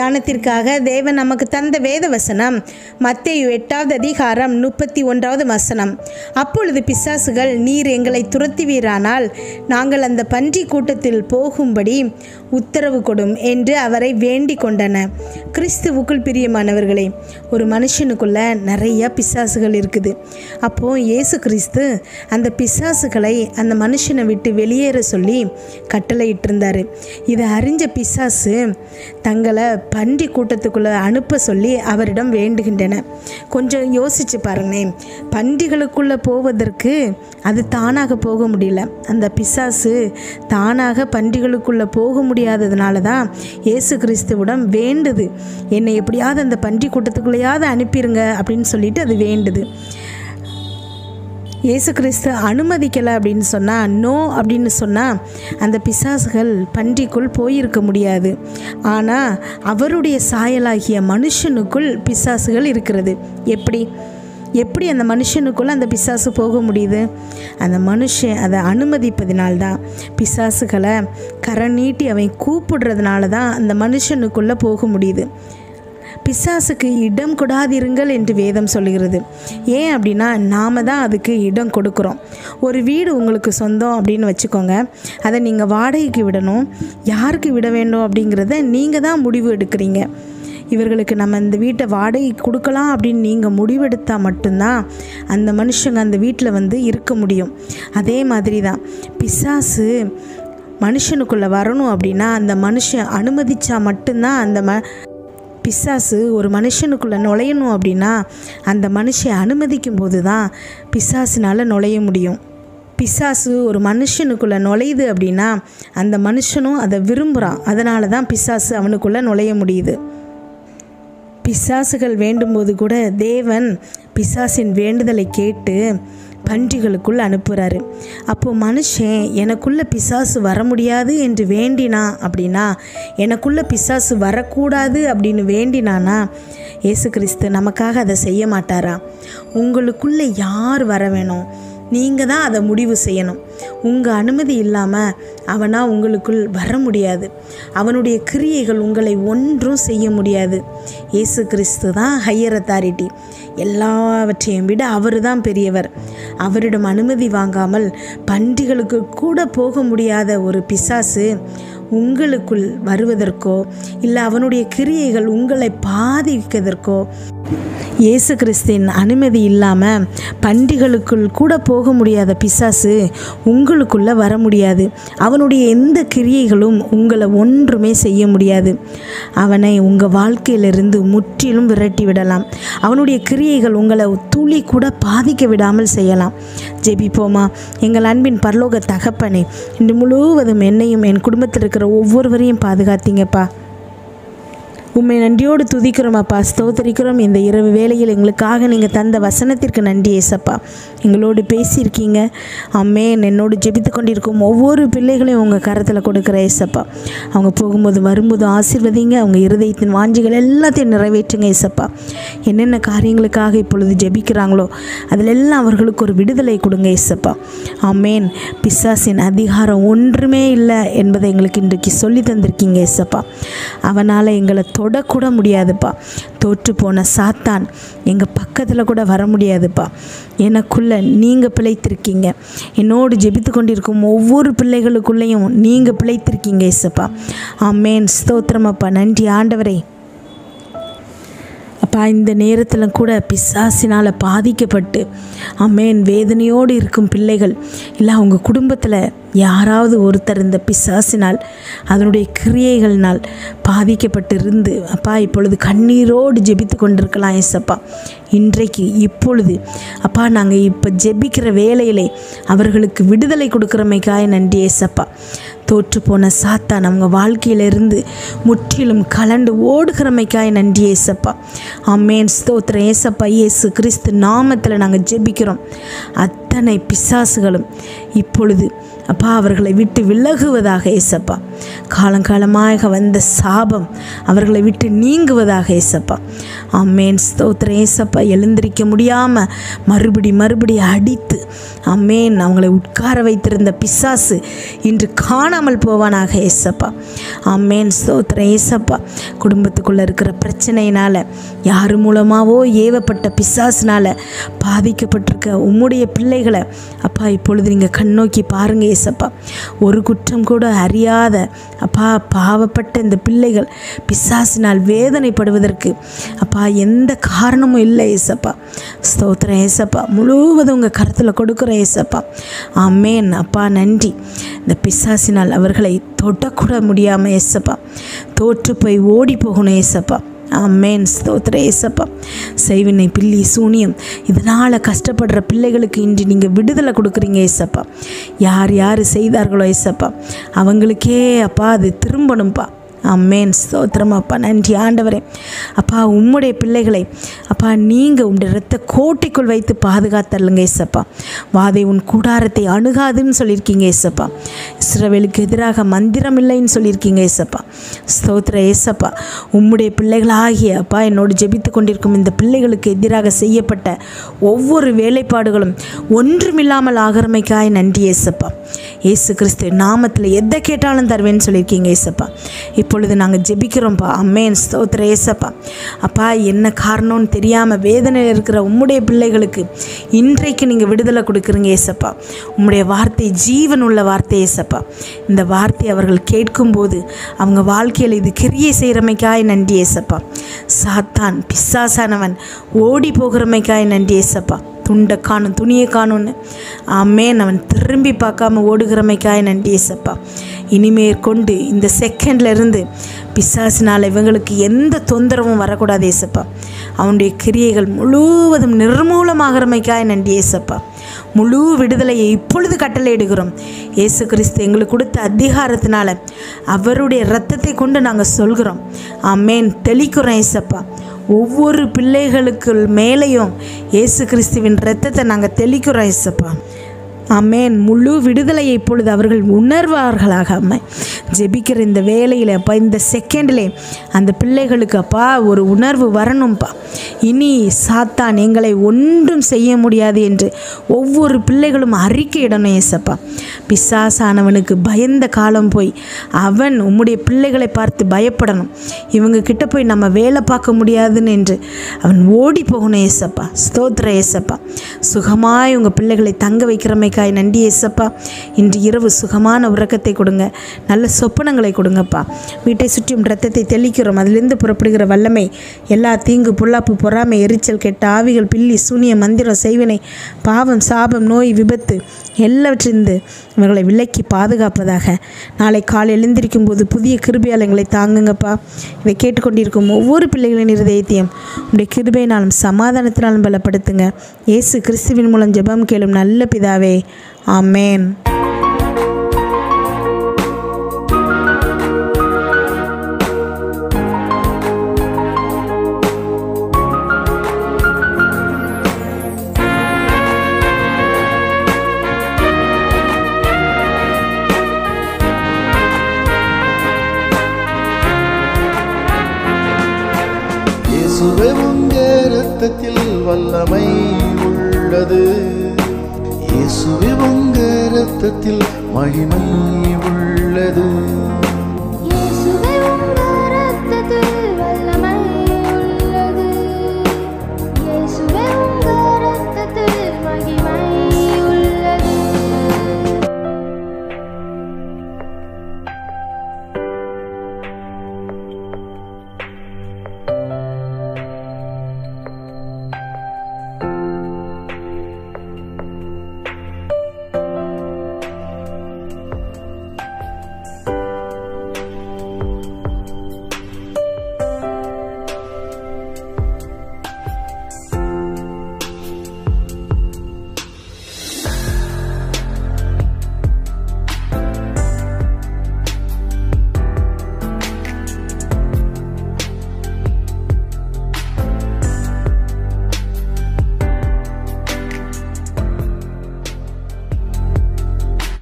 தியானத்திற்காக தேவன் நமக்கு தந்த வேத வசனம் மத்தேயு 8வது அதிகாரம் 31வது வசனம். அப்பொழுது பிசாசுகள், நீர் எங்களை துரத்துவீரானால் நாங்கள் அந்த பன்றி கூட்டத்தில் போகும்படி உத்தரவு கொடும் என்று அவரை வேண்டிக் கொண்டன. கிறிஸ்துவுக்குள் பிரியமானவர்களே, ஒரு மனுஷனுக்குள்ள நிறைய பிசாசுகள் இருக்குது. அப்போது இயேசு கிறிஸ்து அந்த பிசாசுகளை அந்த மனுஷனை விட்டு வெளியேற சொல்லி கட்டளையிட்டு இருந்தார். இதை அறிஞ்ச பிசாசு தங்களை பன்றி கூட்டத்துக்குள்ளே அனுப்ப சொல்லி அவரிடம் வேண்டுகின்றன. கொஞ்சம் யோசித்து பாருங்களேன், பன்றிகளுக்குள்ளே போவதற்கு அது தானாக போக முடியல. அந்த பிசாசு தானாக பன்றிகளுக்குள்ளே போக முடியாததுனால தான் இயேசு கிறிஸ்துவிடம் வேண்டுது, என்னை எப்படியாவது அந்த பன்றி கூட்டத்துக்குள்ளேயாவது அனுப்பிடுங்க அப்படின்னு சொல்லிட்டு அது வேண்டுது. இயேசு கிறிஸ்து அனுமதிக்கலை அப்படின்னு சொன்னால், நோ அப்படின்னு சொன்னால் அந்த பிசாசுகள் பன்றிக்குள் போயிருக்க முடியாது. ஆனால் அவருடைய சாயலாகிய மனுஷனுக்குள் பிசாசுகள் இருக்கிறது. எப்படி அந்த மனுஷனுக்குள்ளே அந்த பிசாசு போக முடியுது? அந்த மனுஷன் அதை அனுமதிப்பதினால்தான். பிசாசுகளை கரை நீட்டி அவன் கூப்பிடுறதுனால தான் அந்த மனுஷனுக்குள்ளே போக முடியுது. பிசாசுக்கு இடம் கொடாதிருங்கள் என்று வேதம் சொல்கிறது. ஏன் அப்படின்னா, நாம் தான் அதுக்கு இடம் கொடுக்குறோம். ஒரு வீடு உங்களுக்கு சொந்தம் அப்படின்னு வச்சுக்கோங்க, அதை நீங்கள் வாடகைக்கு விடணும். யாருக்கு விட வேண்டும் அப்படிங்கிறத நீங்கள் தான் முடிவு எடுக்கிறீங்க. இவர்களுக்கு நம்ம இந்த வீட்டை வாடகை கொடுக்கலாம் அப்படின்னு நீங்கள் முடிவெடுத்தால் மட்டும்தான் அந்த மனுஷங்க அந்த வீட்டில் இருக்க முடியும். அதே மாதிரி தான் பிசாசு மனுஷனுக்குள்ளே வரணும் அப்படின்னா அந்த மனுஷன் அனுமதித்தா மட்டும்தான் அந்த பிசாசு ஒரு மனுஷனுக்குள்ளே நுழையணும் அப்படின்னா அந்த மனுஷன் அனுமதிக்கும் போது தான் பிசாசினால் நுழைய முடியும். பிசாசு ஒரு மனுஷனுக்குள்ளே நுழையுது அப்படின்னா அந்த மனுஷனும் அதை விரும்புகிறான். அதனால தான் பிசாசு அவனுக்குள்ளே நுழைய முடியுது. பிசாசுகள் வேண்டும்போது கூட தேவன் பிசாசின் வேண்டுதலை கேட்டு பன்றிகளுக்குள் அனுப்புகிறாரு. அப்போது மனுஷன் எனக்குள்ளே பிசாசு வர முடியாது என்று வேண்டினா அப்படின்னா, எனக்குள்ளே பிசாசு வரக்கூடாது அப்படின்னு வேண்டினானா இயேசு கிறிஸ்து நமக்காக அதை செய்ய மாட்டாரா? உங்களுக்குள்ளே யார் வர வேணும், நீங்கள் தான் அதை முடிவு செய்யணும். உங்கள் அனுமதி இல்லாமல் அவனால் உங்களுக்குள் வர முடியாது. அவனுடைய கிரியைகள் உங்களை ஒன்றும் செய்ய முடியாது. இயேசு கிறிஸ்து தான் ஹையர் அத்தாரிட்டி. எல்லாவற்றையும் விட அவர் தான் பெரியவர். அவரிடம் அனுமதி வாங்காமல் பன்றிகளுக்கு கூட போக முடியாத ஒரு பிசாசு உங்களுக்குள் வருவதற்கோ இல்லை அவனுடைய கிரியைகள் உங்களை பாதிக்கிறதற்கோ இயேசு கிறிஸ்துவின் அனுமதி இல்லாமல் பன்றிகளுக்குள் கூட போக முடியாத பிசாசு உங்களுக்குள்ளே வர முடியாது. அவனுடைய எந்த கிரியைகளும் உங்களை ஒன்றுமே செய்ய முடியாது. அவனை உங்கள் வாழ்க்கையிலிருந்து முற்றிலும் விரட்டி விடலாம். அவனுடைய கிரியைகள் உங்களை துளி கூட பாதிக்க விடாமல் செய்யலாம். ஜெபிப்போமா? எங்கள் அன்பின் பரலோக தகப்பனே, இன்று முழுவதும் என்னையும் என் குடும்பத்தில் இருக்கிற ஒவ்வொருவரையும் பாதுகாத்தீங்கப்பா. உம்மை நன்றியோடு துதிக்கிறோமாப்பா, ஸ்தோத்திரிக்கிறோம். இந்த இரவு வேளையில் எங்களுக்காக நீங்கள் தந்த வசனத்திற்கு நன்றி ஏசப்பா. எங்களோடு பேசியிருக்கீங்க. ஆமென். என்னோடு ஜெபித்து கொண்டிருக்கும் ஒவ்வொரு பிள்ளைகளையும் உங்கள் கரத்தில் கொடுக்குற ஏசப்பா. அவங்க போகும்போது வரும்போது ஆசீர்வதிங்க. அவங்க இருதயத்தின் வாஞ்சிகள் எல்லாத்தையும் நிறைவேற்றுங்க ஏசப்பா. என்னென்ன காரியங்களுக்காக இப்பொழுது ஜெபிக்கிறாங்களோ அதில் எல்லாம் அவர்களுக்கு ஒரு விடுதலை கொடுங்க ஏசப்பா. ஆமென். பிசாசின் அதிகாரம் ஒன்றுமே இல்லை என்பதை எங்களுக்கு இன்றைக்கு சொல்லி தந்திருக்கீங்க ஏசப்பா. அவனால் எங்களை தொடக்கூட முடியாதுப்பா. தோற்று போன சாத்தான் எங்கள் பக்கத்தில் கூட வர முடியாதுப்பா. எனக்குள்ளே நீங்கள் பிழைத்திருக்கீங்க. என்னோடு ஜெபித்து கொண்டிருக்கும் ஒவ்வொரு பிள்ளைகளுக்குள்ளேயும் நீங்கள் பிழைத்திருக்கீங்க ஏசப்பா. ஆமென். ஸ்தோத்திரமப்பா. நன்றி ஆண்டவரே. அப்பா, இந்த நேரத்தில் கூட பிசாசினால் பாதிக்கப்பட்டு ஆமென் வேதனையோடு இருக்கும் பிள்ளைகள் இல்லை, அவங்க குடும்பத்தில் யாராவது ஒருத்தர் இந்த பிசாசினால் அதனுடைய கிரியைகள்னால் பாதிக்கப்பட்டு இருந்து அப்பா இப்பொழுது கண்ணீரோடு ஜெபித்து கொண்டிருக்கலாம் ஏசப்பா. இன்றைக்கு இப்பொழுது அப்பா நாங்கள் இப்போ ஜெபிக்கிற வேளையிலே அவர்களுக்கு விடுதலை கொடுக்குறமைக்காக நன்றி ஏசப்பா. தோற்று போன சாத்தான் அவங்க வாழ்க்கையிலிருந்து முற்றிலும் கலண்டு ஓடுகிறமைக்காய் நன்றி ஏசப்பா. ஆமென். ஸ்தோத்திரம் ஏசப்பா. இயேசு கிறிஸ்து நாமத்தில் நாங்கள் ஜெபிக்கிறோம். அத்தனை பிசாசுகளும் இப்பொழுது அப்பா அவர்களை விட்டு விலகுவதாக ஏசப்பா. காலங்காலமாக வந்த சாபம் அவர்களை விட்டு நீங்குவதாக ஏசப்பா. ஆமேன். ஸ்தோத்திரம் ஏசப்பா. எழுந்திருக்க முடியாமல் மறுபடி அடித்து ஆமேன் அவங்களை உட்கார வைத்திருந்த பிசாசு இன்று காணாமல் போவானாக ஏசப்பா. ஆமேன். ஸ்தோத்திரம் ஏசப்பா. குடும்பத்துக்குள்ளே இருக்கிற பிரச்சனையினால் யார் மூலமாவோ ஏவப்பட்ட பிசாசினால் பாதிக்கப்பட்டிருக்க உம்முடைய பிள்ளைகளை அப்பா இப்பொழுது நீங்கள் கண்ணோக்கி பாருங்க ஏசப்பா. ஒரு குற்றம் கூட அறியாத அப்பா பாவப்பட்ட இந்த பிள்ளைகள் பிசாசினால் வேதனைப்படுவதற்கு அப்பா எந்த காரணமும் இல்லை ஏசப்பா. ஸ்தோத்திரம் ஏசப்பா. முழுவதும் உங்கள் கருத்தில் கொடுக்குற ஏசப்பா. ஆமேன் அப்பா. நன்றி. இந்த பிசாசினால் அவர்களை தொடக்கூட முடியாமல் ஏசப்பா தோற்று போய் ஓடி போகணும் ஏசப்பா. ஆமேன். ஸ்தோத்திர ஏசப்பா. செய்வினை பில்லி சூனியம் இதனால் கஷ்டப்படுற பிள்ளைகளுக்கு இன்று நீங்கள் விடுதலை கொடுக்குறீங்க ஏசப்பா. யார் யார் செய்தார்களோ ஏசப்பா அவங்களுக்கே அப்பா அது திரும்பணும்ப்பா. ஆமேன். ஸ்தோத்திரம் அப்பா. நன்றி ஆண்டவரே. அப்பா உம்முடைய பிள்ளைகளை அப்பா நீங்கள் உம்முடைய இரத்த கோட்டைக்குள் வைத்து பாதுகாத்தருளுங்க ஏசப்பா. வாதை உன் கூடாரத்தை அணுகாதுன்னு சொல்லியிருக்கீங்க ஏசப்பா. இஸ்ரவேலுக்கு எதிராக மந்திரம் இல்லைன்னு சொல்லியிருக்கீங்க ஏசப்பா. ஸ்தோத்திர ஏசப்பா. உம்முடைய பிள்ளைகளாகிய அப்பா என்னோடு ஜெபித்து கொண்டிருக்கும் இந்த பிள்ளைகளுக்கு எதிராக செய்யப்பட்ட ஒவ்வொரு வேலைப்பாடுகளும் ஒன்றுமில்லாமல் ஆகிறமைக்காய் நன்றி ஏசப்பா. இயேசு கிறிஸ்து நாமத்தில் எதை கேட்டாலும் தருவேன்னு சொல்லியிருக்கீங்க ஏசப்பா. இப்பொழுது நாங்கள் ஜெபிக்கிறோம்ப்பா. அம்மேன். ஸ்தோத்திர ஏசப்பா. அப்பா என்ன காரணம்னு தெரியாமல் வேதனையில் இருக்கிற உம்முடைய பிள்ளைகளுக்கு இன்றைக்கு நீங்கள் விடுதலை கொடுக்குறீங்க ஏசப்பா. உம்முடைய வார்த்தை ஜீவன் உள்ள வார்த்தை ஏசப்பா. இந்த வார்த்தை அவர்கள் கேட்கும்போது அவங்க வாழ்க்கையில் இது கிரியை செய்கிறமைக்காய் நன்றி ஏசப்பா. சாத்தான் பிசாசானவன் ஓடி போகிறமைக்காய் நன்றி ஏசப்பா. துண்டை காணும் துணியை காணும்னு ஆமேன் அவன் திரும்பி பார்க்காம ஓடுகிறமைக்காய் நன்றி ஏசப்பா. இனிமேற்கொண்டு இந்த செகண்ட்லேருந்து பிசாசினால் இவங்களுக்கு எந்த தொந்தரவும் வரக்கூடாது ஏசப்பா. அவனுடைய கிரியைகள் முழுவதும் நிர்மூலமாகிறமைக்காய் நன்றி ஏசப்பா. முழு விடுதலையை இப்பொழுது கட்டளையிடுகிறோம். இயேசு கிறிஸ்து எங்களுக்கு கொடுத்த அதிகாரத்தினால அவருடைய இரத்தத்தை கொண்டு நாங்கள் சொல்கிறோம். ஆமேன். தெளிக்கிறோம் ஏசப்பா. ஒவ்வொரு பிள்ளைகளுக்கு மேலேயும் இயேசு கிறிஸ்துவின் இரத்தத்தை நாங்கள் தெளிக்கிறோம் ஏசப்பா. ஆமேன். முழு விடுதலையை இப்பொழுது அவர்கள் உணர்வார்களாக. அம்மா ஜெபிக்கிற இந்த வேலையில் அப்பா இந்த செகண்டிலே அந்த பிள்ளைகளுக்கு அப்பா ஒரு உணர்வு வரணும்ப்பா. இனி சாத்தான் எங்களை ஒன்றும் செய்ய முடியாது என்று ஒவ்வொரு பிள்ளைகளும் அறிக்கையிடணும் ஏசப்பா. பிசாசானவனுக்கு பயந்த காலம் போய் அவன் உம்முடைய பிள்ளைகளை பார்த்து பயப்படணும். இவங்க கிட்ட போய் நம்ம வேலை பார்க்க முடியாதுன்னு என்று அவன் ஓடி போகணும் ஏசப்பா. ஸ்தோத்திர ஏசப்பா. சுகமாய் உங்கள் பிள்ளைகளை தங்க வைக்கிறமைக்காய் நன்றி ஏசப்பா. இன்று இரவு சுகமான உறக்கத்தை கொடுங்க. நல்ல சொப்பனங்களை கொடுங்கப்பா. வீட்டை சுற்றியும் இரத்தத்தை தெளிக்கிறோம். அதிலிருந்து புறப்படுகிற வல்லமை எல்லா தீங்கு பொல்லாப்பு பொறாமை எரிச்சல் கெட்ட ஆவிகள் பில்லி சூனிய மந்திரம் செய்வினை பாவம் சாபம் நோய் விபத்து எல்லாவற்றிலிருந்து இவர்களை விலக்கி பாதுகாப்பதாக. நாளை காலை எழுந்திருக்கும் போது புதிய கிருபையால் எங்களை தாங்குங்கப்பா. இதை கேட்டுக்கொண்டிருக்கும் ஒவ்வொரு பிள்ளைகளின் இருதயத்தையும் உடைய கிருபையினாலும் சமாதானத்தினாலும் பலப்படுத்துங்க. இயேசு கிறிஸ்துவின் மூலம் ஜெபம் கேளும் நல்ல பிதாவே. ஆமேன். இயேசுவே உம்முடைய இரத்தத்தில் வல்லமை உள்ளது. இயேசுவே உம்முடைய இரத்தத்தில் மகிமை உள்ளது.